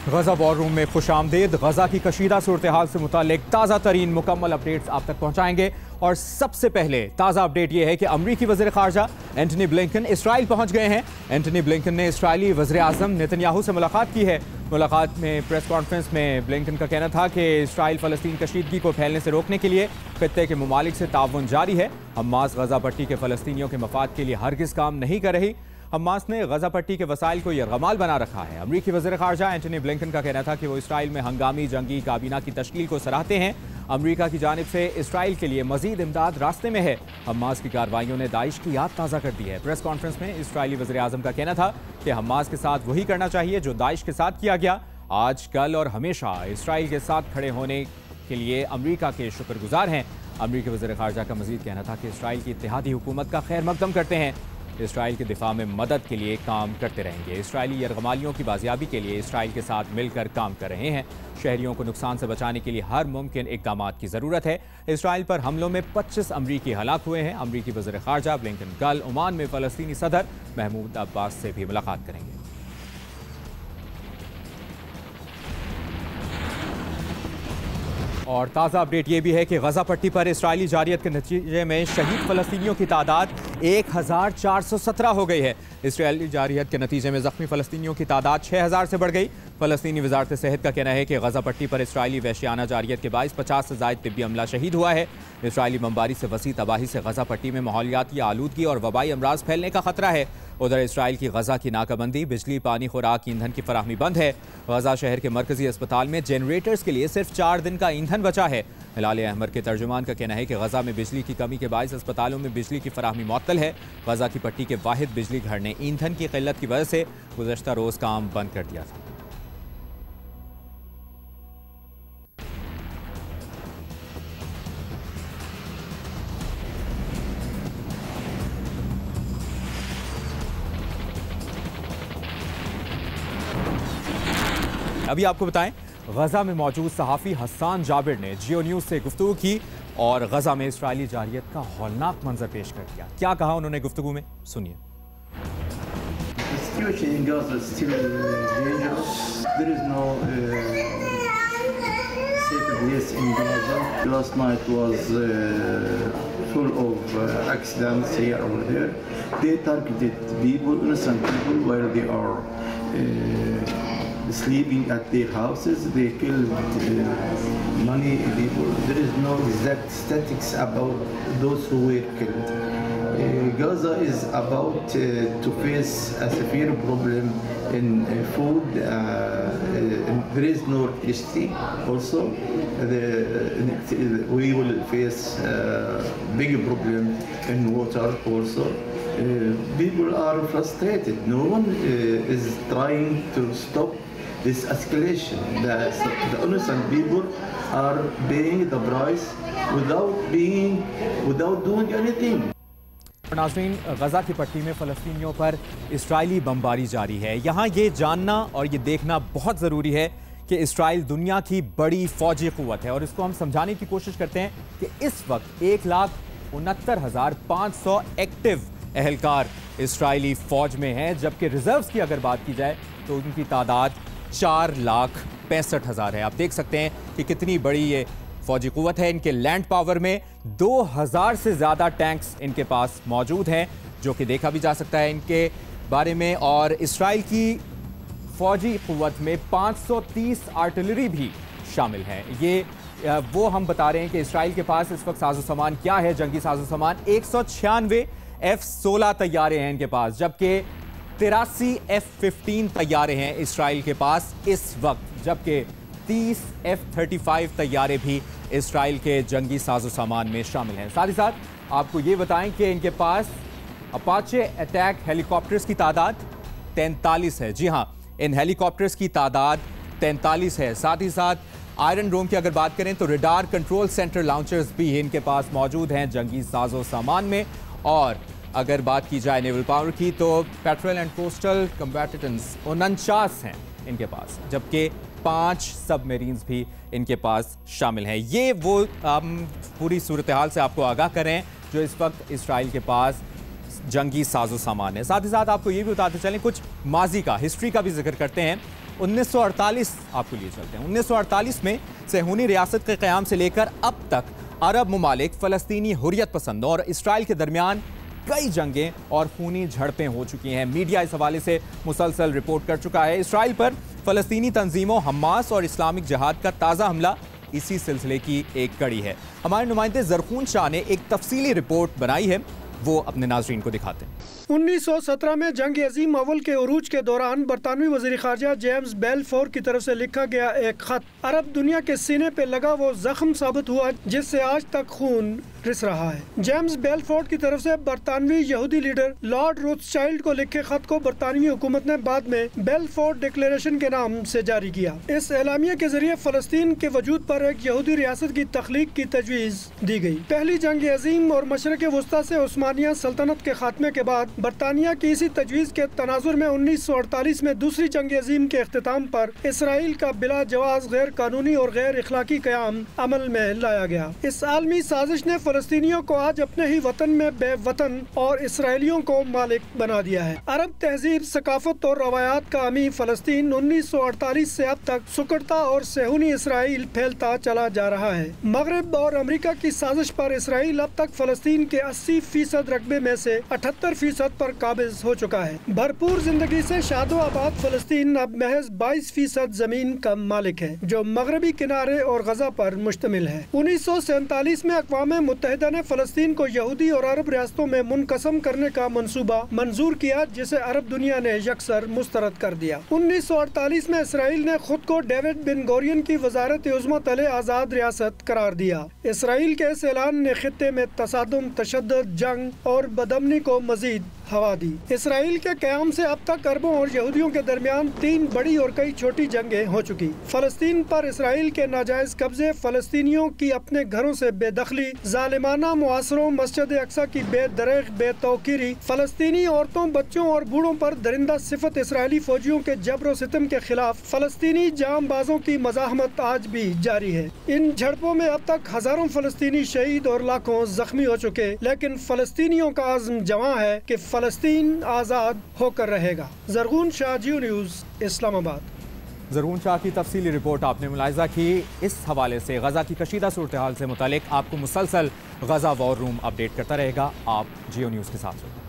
गजा war room में खुशामदीद। गजा की कशीदा सूरत हाल से मुतालिक ताज़ा तरीन मुकम्मल अपडेट्स आप तक पहुँचाएंगे। और सबसे पहले ताज़ा अपडेट यह है कि अमरीकी वज़ीर ख़ारजा एंटनी ब्लिंकन इसराइल पहुँच गए हैं। एंटनी ब्लिंकन ने इसराइली वज़ीर आज़म नेतन्याहू से मुलाकात की है। मुलाकात में प्रेस कॉन्फ्रेंस में ब्लिंकन का कहना था कि इसराइल फ़लस्तीन कशीदगी को फैलने से रोकने के लिए खित्ते के ममालिक से ताउन जारी है। हमास गजा पट्टी के फ़लस्तीनियों के मफाद के लिए हरगिज़ काम नहीं कर रही। हमास ने गजा पट्टी के वसाइल को यरगमाल बना रखा है। अमरीकी वज़ीर ख़ारजा एंटनी ब्लिंकन का कहना था कि वो इसराइल में हंगामी जंगी काबीना की तश्कील को सराहते हैं। अमरीका की जानिब से इसराइल के लिए मजीद इमदाद रास्ते में है। हमास की कार्रवाइयों ने दाइश की याद ताज़ा कर दी है। प्रेस कॉन्फ्रेंस में इसराइली वज़ीर आज़म का कहना था कि हमास के साथ वही करना चाहिए जो दाइश के साथ किया गया। आज, कल और हमेशा इसराइल के साथ खड़े होने के लिए अमरीका के शुक्रगुजार हैं। अमरीकी वज़ीर ख़ारजा का मजीद कहना था कि इसराइल की इत्तेहादी हुकूमत का खैर मकदम करते हैं। इसराइल के दिफा में मदद के लिए काम करते रहेंगे। इसराइली यरगमालियों की बाजियाबी के लिए इसराइल के साथ मिलकर काम कर रहे हैं। शहरियों को नुकसान से बचाने के लिए हर मुमकिन इक़दाम की ज़रूरत है। इसराइल पर हमलों में 25 अमरीकी हलाक हुए हैं। अमरीकी वज़ीर ख़ारजा ब्लिंकन कल ओमान में फ़लस्तीनी सदर महमूद अब्बास से भी मुलाकात करेंगे। और ताज़ा अपडेट ये भी है कि गजा पट्टी पर इसराइली जारियत के नतीजे में शहीद फ़लस्तीनियों की तादाद 1417 हो गई है। इसराइली जारियत के नतीजे में ज़ख्मी फ़लस्तीनियों की तादाद 6000 से बढ़ गई। फ़लस्तीनी वज़ारत सेहत का कहना है कि गजा पट्टी पर इसराइली वहशियाना जारियत के बाइस 50 से ज़ायद तिब्बी अमला शहीद हुआ है। इसराइली बमबारी से वसी तबाही से गजा पट्टी में माहौलियाती आलूदगी और वबाई अमराज फैलने का खतरा है। उधर इसराइल की गजा की नाकाबंदी, बिजली, पानी, खुराक, ईंधन की फराहमी बंद है। गजा शहर के मरकजी अस्पताल में जनरेटर्स के लिए सिर्फ 4 दिन का ईंधन बचा है। हिलाल अहमर के तर्जुमान का कहना है कि गजा में बिजली की कमी के बायस अस्पतालों में बिजली की फराहमी मुअत्तल है। गजा की पट्टी के वाहिद बिजली घर ने ईंधन की किल्लत की वजह से गुज़श्ता रोज़ काम बंद कर दिया था। अभी आपको बताएं, गजा में मौजूद सहाफ़ी हसन जाबिर ने जियो न्यूज़ से गुफ्तगू की और गजा में इसराइली जारियत का हौलनाक मंजर पेश कर दिया। क्या कहा उन्होंने गुफ्तगू में, सुनिए। Last night was full of accidents here over there. They targeted people, innocent people, while they are sleeping at their houses. They killed many people. There is no exact statistics about those who were killed. Gaza is about to face a severe problem in food. There is no electricity. Also, we will face a big problem in water. Also, people are frustrated. No one is trying to stop this escalation. The innocent people are paying the price without doing anything. नाज़रीन, गजा की पट्टी में फ़लस्तीनियों पर Israeli बमबारी जारी है। यहाँ ये जानना और ये देखना बहुत ज़रूरी है कि इसराइल दुनिया की बड़ी फ़ौजी क़ुव्वत है और इसको हम समझाने की कोशिश करते हैं कि इस वक्त 1,69,500 एक्टिव एहलकार इसराइली फ़ौज में हैं, जबकि रिजर्व्स की अगर बात की जाए तो उनकी तादाद 4,65,000 है। आप देख सकते हैं कि कितनी बड़ी ये फौजी कुव्वत है। इनके लैंड पावर में 2000 से ज़्यादा टैंक्स इनके पास मौजूद हैं, जो कि देखा भी जा सकता है इनके बारे में। और इसराइल की फौजी कुव्वत में 530 आर्टिलरी भी शामिल है। ये वो हम बता रहे हैं कि इसराइल के पास इस वक्त साजो सामान क्या है। जंगी साजो सामान 196 F-16 तैयारे हैं इनके पास, जबकि 83 F-15 तैयारे हैं इसराइल के पास इस वक्त, जबकि 30 F-35 तैयारे भी इसराइल के जंगी साजो सामान में शामिल हैं। साथ ही साथ आपको ये बताएं कि इनके पास अपाचे अटैक हेलीकॉप्टर्स की तादाद 43 है। जी हां, इन हेलीकॉप्टर्स की तादाद 43 है। साथ ही साथ आयरन डोम की अगर बात करें तो रडार कंट्रोल सेंटर लॉन्चर्स भी इनके पास मौजूद हैं जंगी साजो सामान में। और अगर बात की जाए नेवल पावर की तो पेट्रोल एंड कोस्टल कम्बैटेंट्स 49 हैं इनके पास, जबकि 5 सबमरीन्स भी इनके पास शामिल हैं। ये वो पूरी सूरत हाल से आपको आगाह करें जो इस वक्त इसराइल के पास जंगी साजो सामान है। साथ ही साथ आपको ये भी बताते चलें, कुछ माजी का, हिस्ट्री का भी जिक्र करते हैं 1948 आपको लिए चलते हैं। 1948 में सेहूनी रियासत के क़याम से लेकर अब तक अरब ममालिक फ़लस्तीनी हुर्रियत पसंदों और इसराइल के दरमियान कई जंगें और खूनी झड़पें हो चुकी हैं। मीडिया इस हवाले से मुसलसल रिपोर्ट कर चुका है। इसराइल पर फ़लस्तीनी तंजीमों हमास और इस्लामिक जिहाद का ताज़ा हमला इसी सिलसिले की एक कड़ी है। हमारे नुमाइंदे ज़रख़ून शाह ने एक तफसीली रिपोर्ट बनाई है, वो अपने नाज़रीन को दिखाते हैं। 1917 में जंग अजीम अव्वल के उरूज के दौरान बरतानवी वज़ीर ख़ारजा जेम्स बेलफोर की तरफ से लिखा गया एक ख़त अरब दुनिया के सीने पे लगा वो जख्म साबित हुआ जिससे आज तक खून रिस रहा है। जेम्स बेलफोर्ड की तरफ से बरतानवी यहूदी लीडर लॉर्ड रोथस्चाइल्ड को लिखे खत को बरतानवी हुकूमत ने बाद में बेलफोर्ड डिक्लेरेशन के नाम से जारी किया। इस एलामिया के जरिए फलस्तीन के वजूद पर एक यहूदी रियासत की तख्लीक की तजवीज़ दी गई। पहली जंग अजीम और मशरक़ वस्ता से उस्मानिया सल्तनत के खात्मे के बाद बरतानिया की इसी तजवीज़ के तनाजुर में 1948 में दूसरी जंग अजीम के अख्तिताम पर इसराइल का बिला जवाज गैर कानूनी और गैर इखलाकी क़याम अमल में लाया गया। इस आलमी साजिश ने फ़लस्तीनियों को आज अपने ही वतन में बेवतन और इसराइलियों को मालिक बना दिया है। अरब तहजीब, सकाफत और रवायात का अमी फ़लस्तीन 1948 से अब तक सुकड़ता और सेहूनी इसराइल फैलता चला जा रहा है। मगरब और अमेरिका की साजिश पर इसराइल अब तक फ़लस्तीन के 80% रकबे में से 78% पर काबिज हो चुका है। भरपूर जिंदगी से शादो आबाद फ़लस्तीन अब महज 22% जमीन का मालिक है जो मगरबी किनारे और गजा पर मुश्तमिल है। 1947 में अक़वाम मुत्तहिदा ने फ़लस्तीन को यहूदी और अरब रियासतों में मुनक़सम करने का मंसूबा मंजूर किया जिसे अरब दुनिया ने यकसर मुस्तरद कर दिया। 1948 में इसराइल ने खुद को डेविड बिन गोरियन की वजारत उज़्मा तले आज़ाद रियासत करार दिया। इसराइल के इस ऐलान ने खित्ते में तसादुम, तशद्दुद, जंग और बदअमनी को मजीद हवा दी। इसराइल के क़याम से अब तक अरबों और यहूदियों के दरमियान 3 बड़ी और कई छोटी जंगें हो चुकी। फ़लस्तीन पर इसराइल के नाजायज़ कब्जे, फ़लस्तीनियों की अपने घरों से बेदखली, ज़ालिमाना मुआसरों, मस्जिद अक्सा की बेदरग बेतौकीरी, फ़लस्तीनी औरतों, बच्चों और बूढ़ों पर दरिंदा सिफत इसराइली फ़ौजियों के जबर व सितम के खिलाफ फ़लस्तीनी जामबाजों की मज़ाहमत आज भी जारी है। इन झड़पों में अब तक हज़ारों फ़लस्तीनी शहीद और लाखों जख्मी हो चुके, लेकिन फ़लस्तीनियों का आज़म जवां है कि फ़लस्तीन आज़ाद होकर रहेगा। ज़रख़ून शाह, जियो न्यूज़, इस्लामाबाद। ज़रख़ून शाह की तफसीली रिपोर्ट आपने मुलाहिज़ा की। इस हवाले से गज़ा की कशीदा सूरत हाल से मुतालिक आपको मुसलसल गज़ा वॉर रूम अपडेट करता रहेगा। आप जियो न्यूज़ के साथ रहिए।